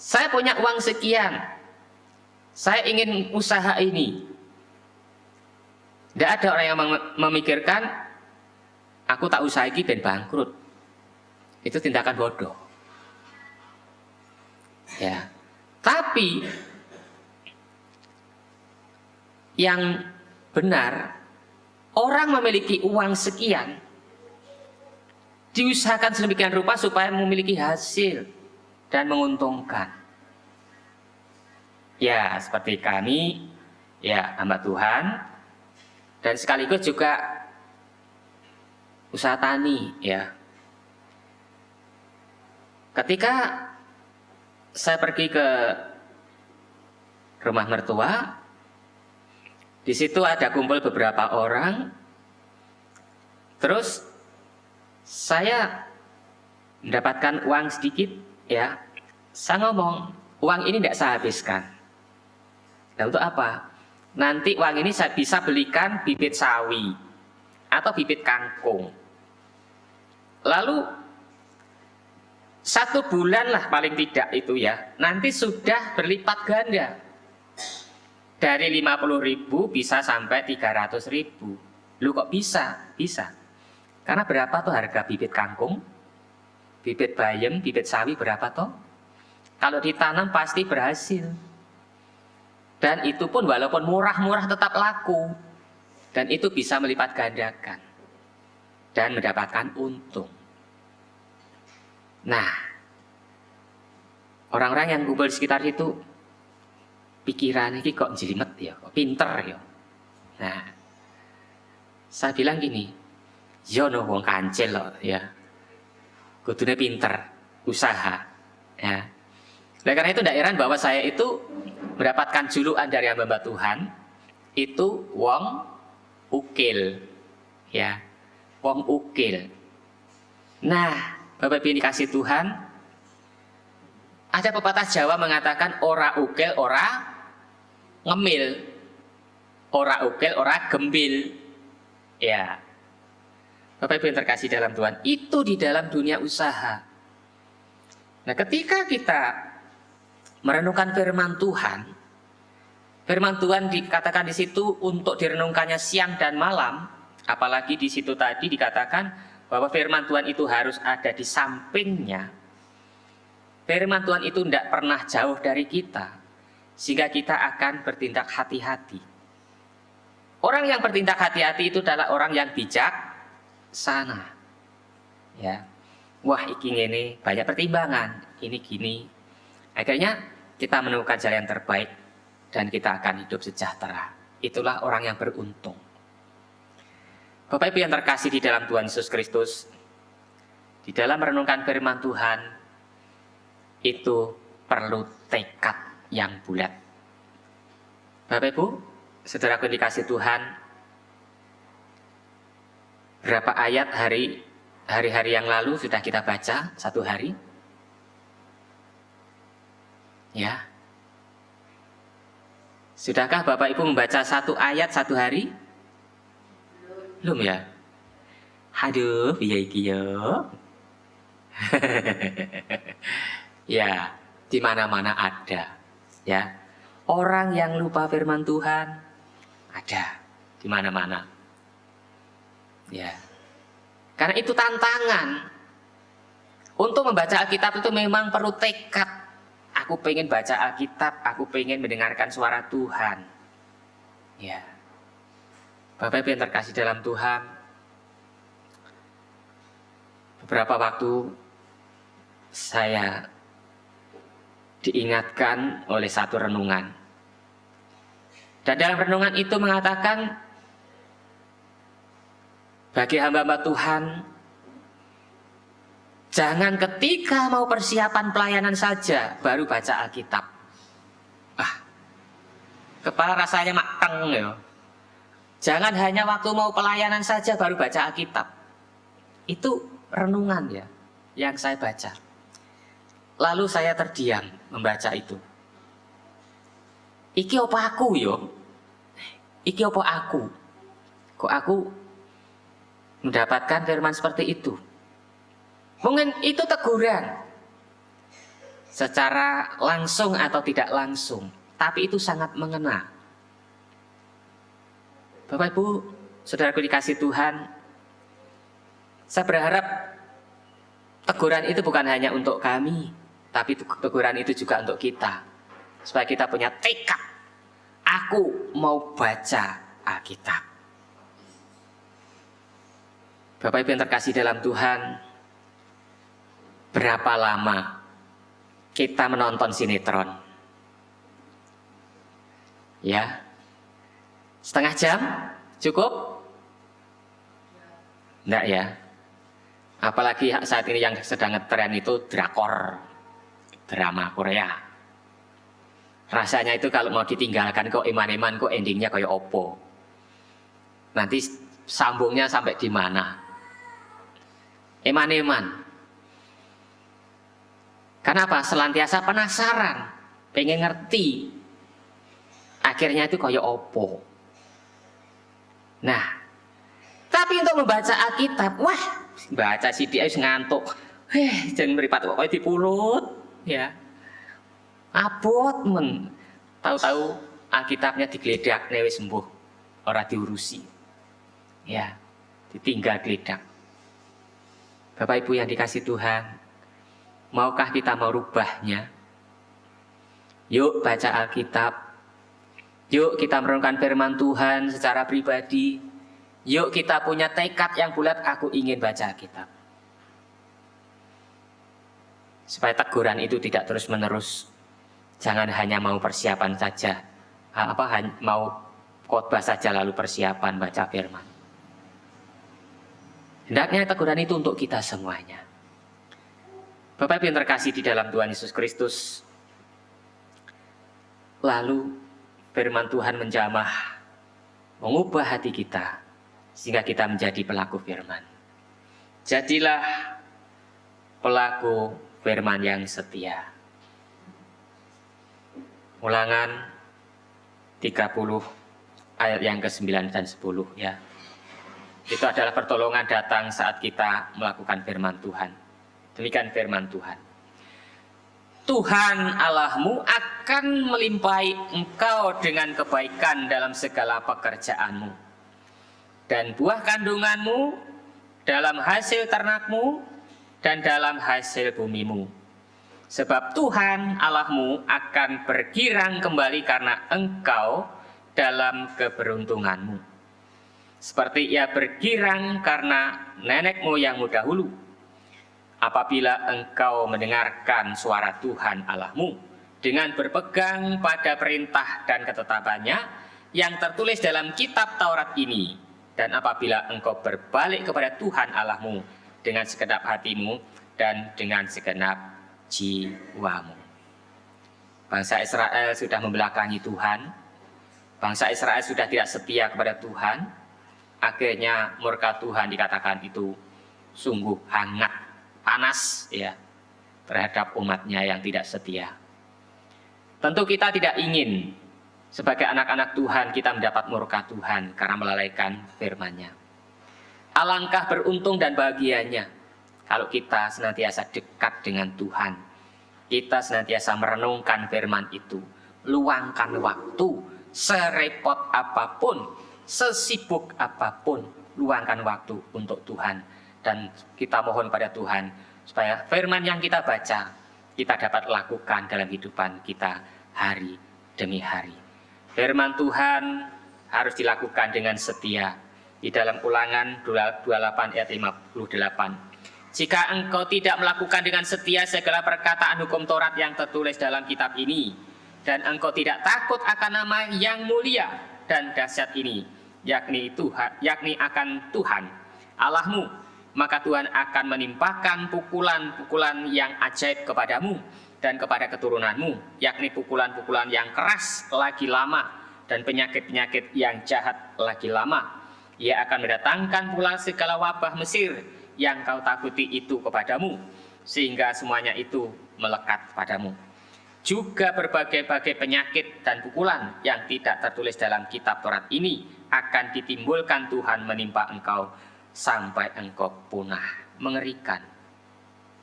S2: Saya punya uang sekian, saya ingin usaha ini. Tidak ada orang yang memikirkan, aku tak usaha ini ben bangkrut. Itu tindakan bodoh. Ya. Tapi yang benar, orang memiliki uang sekian diusahakan sedemikian rupa supaya memiliki hasil dan menguntungkan. Ya, seperti kami, ya hamba Tuhan, dan sekaligus juga usaha tani, ya. Ketika saya pergi ke rumah mertua, di situ ada kumpul beberapa orang, terus saya mendapatkan uang sedikit, ya. Saya ngomong, uang ini tidak saya habiskan. Nah, untuk apa? Nanti uang ini saya bisa belikan bibit sawi atau bibit kangkung. Lalu 1 bulan lah paling tidak itu ya, nanti sudah berlipat ganda. Dari 50.000 bisa sampai 300.000. Lu kok bisa? Bisa. Karena berapa tuh harga bibit kangkung, bibit bayam, bibit sawi berapa toh? Kalau ditanam pasti berhasil. Dan itu pun walaupun murah-murah tetap laku. Dan itu bisa melipat gandakan. Dan mendapatkan untung. Nah, orang-orang yang kumpul di sekitar itu, pikiran ini kok jelimet ya, kok pinter ya. Nah, saya bilang gini, yo no wong kancil loh ya, kudune pinter, usaha ya. Nah, karena itu tidak heran bahwa saya itu mendapatkan julukan dari hamba Tuhan itu wong ukil ya, wong ukil. Nah, Bapak Ibu dikasih Tuhan, ada pepatah Jawa mengatakan ora ukil ora ngemil, ora ukil ora gembil. Ya, Bapak Ibu yang terkasih dalam Tuhan, itu di dalam dunia usaha. Nah, ketika kita merenungkan firman Tuhan dikatakan di situ untuk direnungkannya siang dan malam, apalagi di situ tadi dikatakan bahwa firman Tuhan itu harus ada di sampingnya. Firman Tuhan itu tidak pernah jauh dari kita, sehingga kita akan bertindak hati-hati. Orang yang bertindak hati-hati itu adalah orang yang bijak sana. Ya, wah ini banyak pertimbangan, ini gini. Akhirnya kita menemukan jalan yang terbaik dan kita akan hidup sejahtera. Itulah orang yang beruntung. Bapak Ibu yang terkasih di dalam Tuhan Yesus Kristus, di dalam merenungkan firman Tuhan itu perlu tekad yang bulat. Bapak Ibu, saudaraku dikasih Tuhan, berapa ayat hari-hari yang lalu sudah kita baca satu hari? Ya. Sudahkah Bapak Ibu membaca satu ayat satu hari? Belum ya? Aduh, biaya iki ya. Ya, di mana-mana ada. Ya. Orang yang lupa firman Tuhan ada di mana-mana. Ya. Karena itu tantangan. Untuk membaca Alkitab itu memang perlu tekad. Aku pengen baca Alkitab, aku pengen mendengarkan suara Tuhan. Ya. Bapak Ibu yang terkasih dalam Tuhan, beberapa waktu saya diingatkan oleh satu renungan. Dan dalam renungan itu mengatakan, bagi hamba-hamba Tuhan, jangan ketika mau persiapan pelayanan saja baru baca Alkitab. Kepala rasanya mateng ya. Jangan hanya waktu mau pelayanan saja baru baca Alkitab. Itu renungan ya yang saya baca. Lalu saya terdiam membaca itu. Iki apa aku yo? Iki apa aku? Kok aku mendapatkan firman seperti itu? Mungkin itu teguran secara langsung atau tidak langsung, tapi itu sangat mengena. Bapak Ibu, saudaraku dikasih Tuhan, saya berharap teguran itu bukan hanya untuk kami, tapi teguran itu juga untuk kita. Supaya kita punya tekad, aku mau baca Alkitab. Bapak Ibu yang terkasih dalam Tuhan, berapa lama kita menonton sinetron? Ya, setengah jam cukup? Enggak ya. Apalagi saat ini yang sedang ngetren itu drakor, drama Korea. Rasanya itu kalau mau ditinggalkan kok iman-iman kok endingnya kayak opo. Nanti sambungnya sampai di mana? Iman-iman. Kenapa? Selantiasa penasaran, pengen ngerti. Akhirnya itu kayak opo. Nah, tapi untuk membaca Alkitab, wah, baca sidik wis ngantuk. Jangan meripat kok kayak dipulut, ya. Abot men. Tahu-tahu Alkitabnya digeledak wis sembuh. Ora diurusi. Ya, ditinggal geledak. Bapak Ibu yang dikasih Tuhan, maukah kita mau rubahnya? Yuk baca Alkitab. Yuk kita merenungkan firman Tuhan secara pribadi. Yuk kita punya tekad yang bulat, aku ingin baca Alkitab. Supaya teguran itu tidak terus menerus. Jangan hanya mau persiapan saja. Mau khotbah saja lalu persiapan baca firman. Hendaknya teguran itu untuk kita semuanya. Bapak Ibu yang terkasih di dalam Tuhan Yesus Kristus. Lalu firman Tuhan menjamah, mengubah hati kita, sehingga kita menjadi pelaku firman. Jadilah pelaku firman yang setia. Ulangan 30 ayat yang ke-9 dan 10 ya. Itu adalah pertolongan datang saat kita melakukan firman Tuhan. Demikian firman Tuhan. Tuhan Allahmu akan melimpahi engkau dengan kebaikan dalam segala pekerjaanmu. Dan buah kandunganmu, dalam hasil ternakmu, dan dalam hasil bumimu. Sebab Tuhan Allahmu akan bergirang kembali karena engkau dalam keberuntunganmu. Seperti ia bergirang karena nenek moyangmu dahulu. Apabila engkau mendengarkan suara Tuhan Allahmu dengan berpegang pada perintah dan ketetapannya yang tertulis dalam kitab Taurat ini, dan apabila engkau berbalik kepada Tuhan Allahmu dengan segenap hatimu dan dengan segenap jiwamu. Bangsa Israel sudah membelakangi Tuhan. Bangsa Israel sudah tidak setia kepada Tuhan. Akhirnya murka Tuhan dikatakan itu sungguh hangat, panas ya, terhadap umatnya yang tidak setia. Tentu kita tidak ingin sebagai anak-anak Tuhan kita mendapat murka Tuhan karena melalaikan firman-Nya. Alangkah beruntung dan bahagianya kalau kita senantiasa dekat dengan Tuhan. Kita senantiasa merenungkan firman itu. Luangkan waktu, serepot apapun, sesibuk apapun, luangkan waktu untuk Tuhan. Dan kita mohon pada Tuhan supaya firman yang kita baca kita dapat lakukan dalam kehidupan kita hari demi hari. Firman Tuhan harus dilakukan dengan setia. Di dalam Ulangan 28 ayat 58. Jika engkau tidak melakukan dengan setia segala perkataan hukum Taurat yang tertulis dalam kitab ini, dan engkau tidak takut akan nama yang mulia dan dahsyat ini, yakni akan Tuhan Allahmu, maka Tuhan akan menimpakan pukulan-pukulan yang ajaib kepadamu dan kepada keturunanmu, yakni pukulan-pukulan yang keras lagi lama dan penyakit-penyakit yang jahat lagi lama. Ia akan mendatangkan pula segala wabah Mesir yang kau takuti itu kepadamu, sehingga semuanya itu melekat padamu. Juga berbagai-bagai penyakit dan pukulan yang tidak tertulis dalam kitab Taurat ini akan ditimbulkan Tuhan menimpa engkau sampai engkau punah. Mengerikan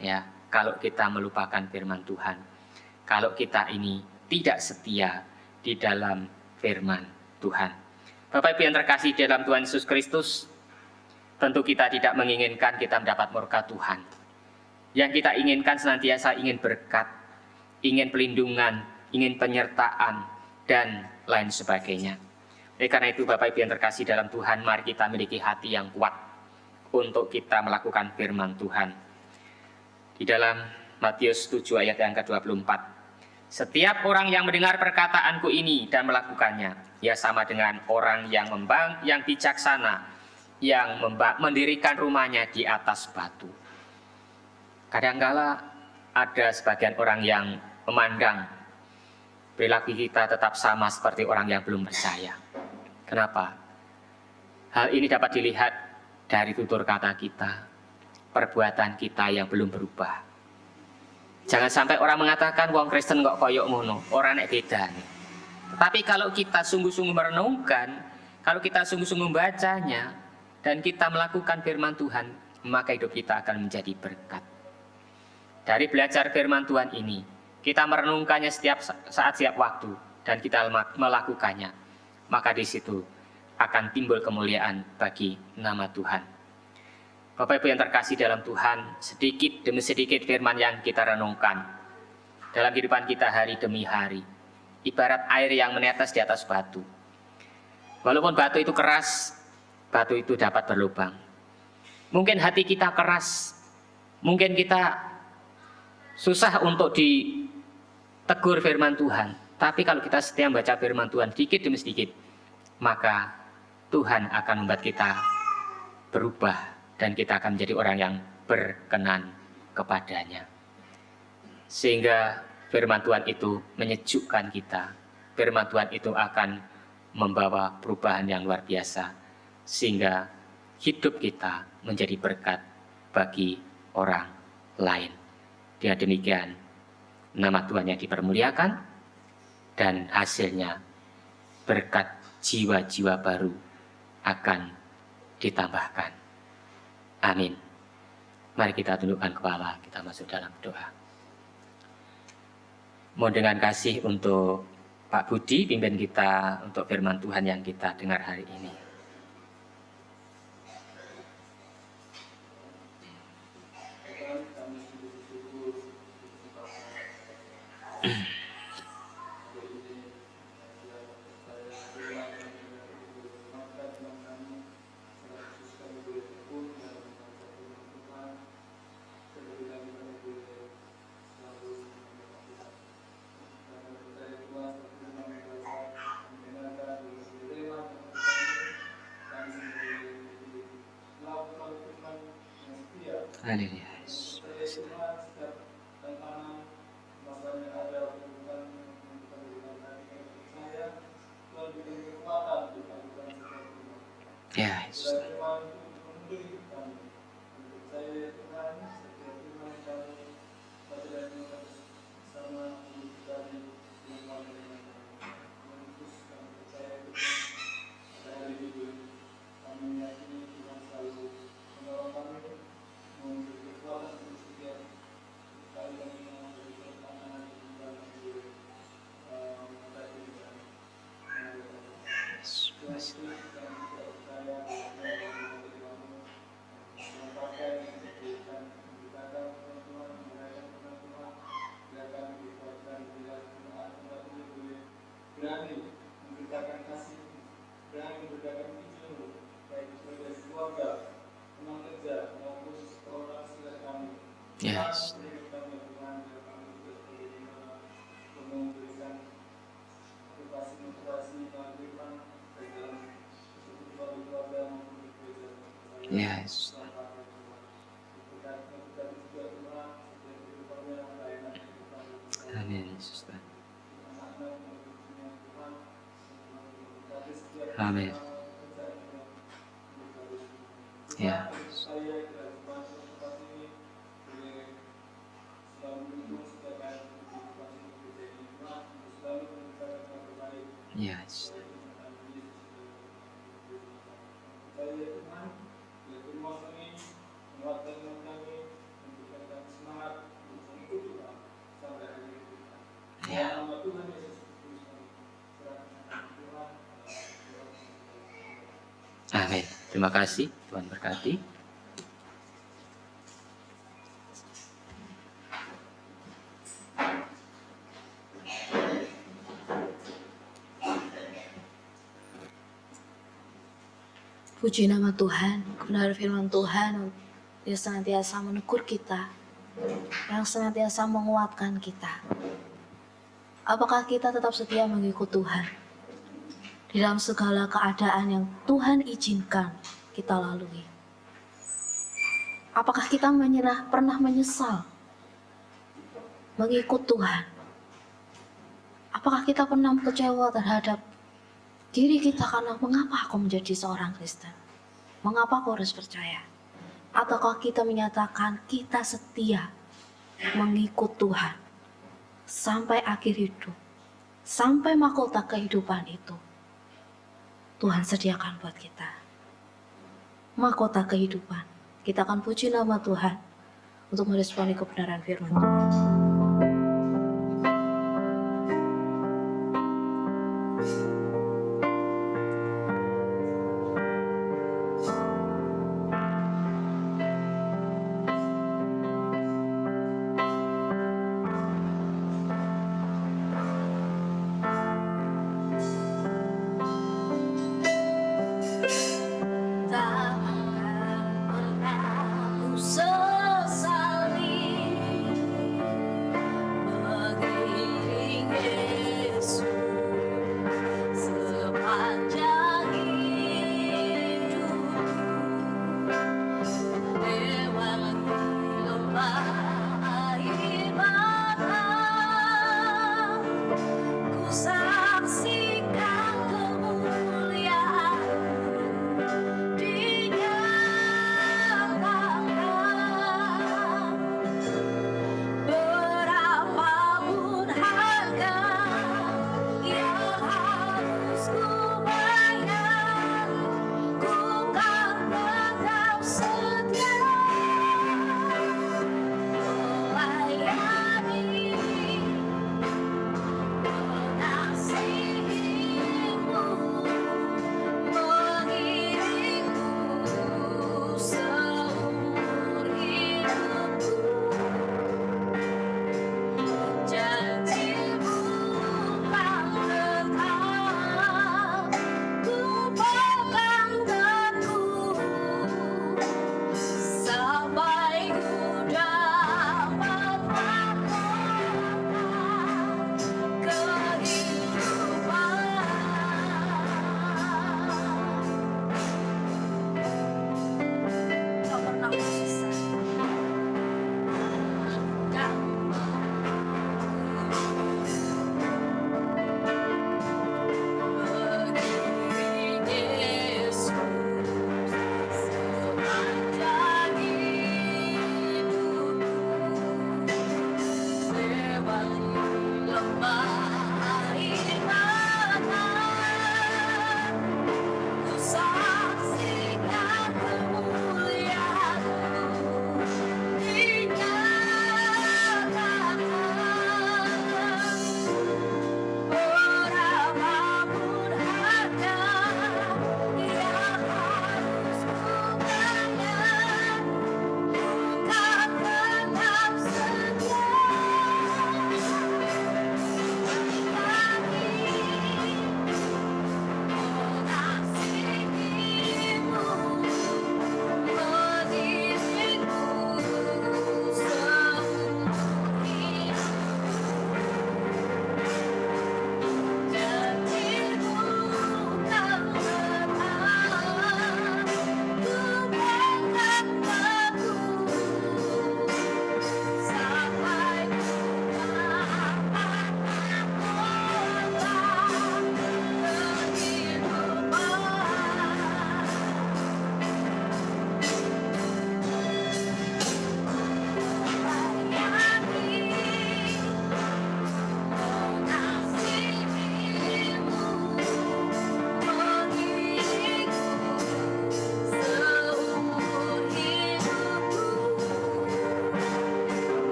S2: ya, kalau kita melupakan firman Tuhan, kalau kita ini tidak setia di dalam firman Tuhan. Bapak Ibu yang terkasih dalam Tuhan Yesus Kristus, tentu kita tidak menginginkan kita mendapat murka Tuhan. Yang kita inginkan senantiasa ingin berkat, ingin pelindungan, ingin penyertaan, dan lain sebagainya. Oleh karena itu Bapak Ibu yang terkasih dalam Tuhan, mari kita memiliki hati yang kuat untuk kita melakukan firman Tuhan. Di dalam Matius 7 ayat yang ke-24, setiap orang yang mendengar perkataanku ini dan melakukannya, ia sama dengan orang yang bijaksana, yang mendirikan rumahnya di atas batu. Kadangkala ada sebagian orang yang memandang perilaku kita tetap sama seperti orang yang belum percaya. Kenapa? Hal ini dapat dilihat dari tutur kata kita, perbuatan kita yang belum berubah. Jangan sampai orang mengatakan wong Kristen kok koyok ngono, orang nek beda. Tetapi kalau kita sungguh-sungguh merenungkan, kalau kita sungguh-sungguh membacanya, dan kita melakukan firman Tuhan, maka hidup kita akan menjadi berkat. Dari belajar firman Tuhan ini, kita merenungkannya setiap saat, setiap waktu, dan kita melakukannya, maka di situ akan timbul kemuliaan bagi nama Tuhan. Bapak Ibu yang terkasih dalam Tuhan, sedikit demi sedikit firman yang kita renungkan dalam kehidupan kita hari demi hari, ibarat air yang menetes di atas batu. Walaupun batu itu keras, batu itu dapat berlubang. Mungkin hati kita keras, mungkin kita susah untuk ditegur firman Tuhan. Tapi kalau kita setia membaca firman Tuhan sedikit demi sedikit, maka Tuhan akan membuat kita berubah dan kita akan menjadi orang yang berkenan kepadanya. Sehingga firman Tuhan itu menyejukkan kita. Firman Tuhan itu akan membawa perubahan yang luar biasa, sehingga hidup kita menjadi berkat bagi orang lain. Dengan demikian, nama Tuhan yang dipermuliakan, dan hasilnya berkat jiwa-jiwa baru akan ditambahkan. Amin. Mari kita tundukkan kepala, kita masuk dalam doa. Mohon dengan kasih untuk Pak Budi, pimpin kita untuk firman Tuhan yang kita dengar hari ini. Haleluya. Ya, Yesus.
S3: Berani memberitakan kasih, berani memberitakan izin, baik sebagai keluarga, teman kerja maupun sekolah sekolah kami.
S2: Yes.
S3: Memberikan motivasi melakukan dalam keluarga maupun gereja.
S2: Yes. Amin, Yesus. Amin. Ya. Yes. Ya. Amin. Terima kasih, Tuhan berkati.
S1: Puji nama Tuhan, kebenaran firman Tuhan yang senantiasa menegur kita, yang senantiasa menguatkan kita. Apakah kita tetap setia mengikut Tuhan di dalam segala keadaan yang Tuhan izinkan kita lalui? Apakah kita pernah menyesal mengikut Tuhan? Apakah kita pernah kecewa terhadap diri kita karena mengapa aku menjadi seorang Kristen? Mengapa aku harus percaya? Ataukah kita menyatakan kita setia mengikut Tuhan sampai akhir hidup, sampai mahkota kehidupan itu Tuhan sediakan buat kita. Mahkota kehidupan. Kita akan puji nama Tuhan untuk meresponi kebenaran firman Tuhan.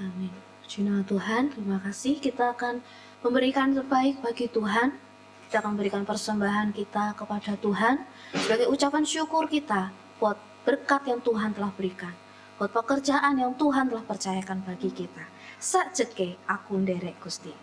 S1: Amin. Puji nama Tuhan, terima kasih. Kita akan memberikan terbaik bagi Tuhan. Kita akan memberikan persembahan kita kepada Tuhan sebagai ucapan syukur kita buat berkat yang Tuhan telah berikan, buat pekerjaan yang Tuhan telah percayakan bagi kita. Sajeke aku nderek Gusti.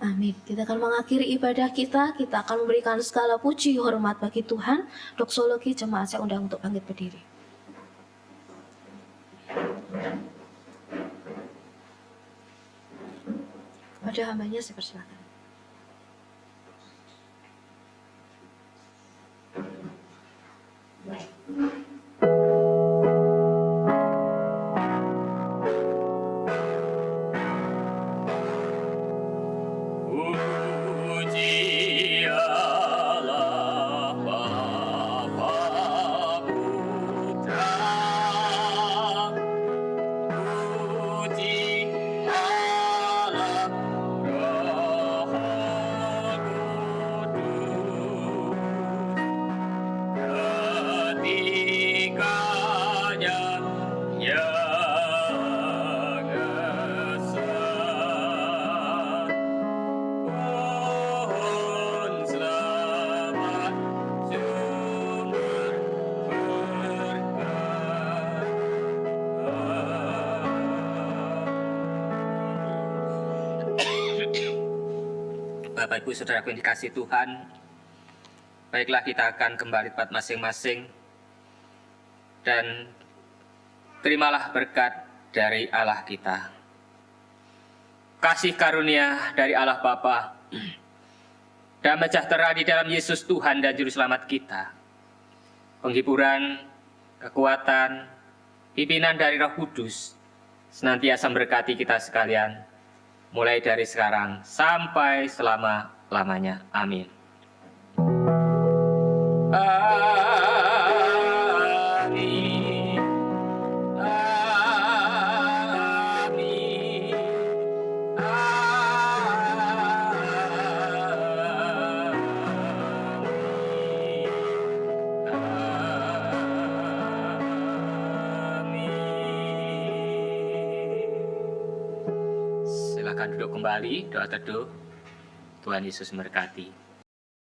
S1: Amin. Kita akan mengakhiri ibadah kita. Kita akan memberikan segala puji hormat bagi Tuhan. Doksologi jemaat saya undang untuk bangkit berdiri. Pada hambanya saya persilakan.
S2: Puji Allah Bapa Putra, puji Allah Roh Kudus, ketiganya yang esa. Pohon selamat sumber berkah. Bapak Ibu Saudaraku yang dikasihi Tuhan, baiklah kita akan kembali tempat masing-masing dan terimalah berkat dari Allah kita. Kasih karunia dari Allah Bapa dan sejahtera di dalam Yesus Tuhan dan Juru Selamat kita. Penghiburan, kekuatan, pimpinan dari Roh Kudus senantiasa memberkati kita sekalian, mulai dari sekarang sampai selama-lamanya. Amin. Amin. Amin. Silakan duduk kembali, doa teduh. Tuhan Yesus memberkati.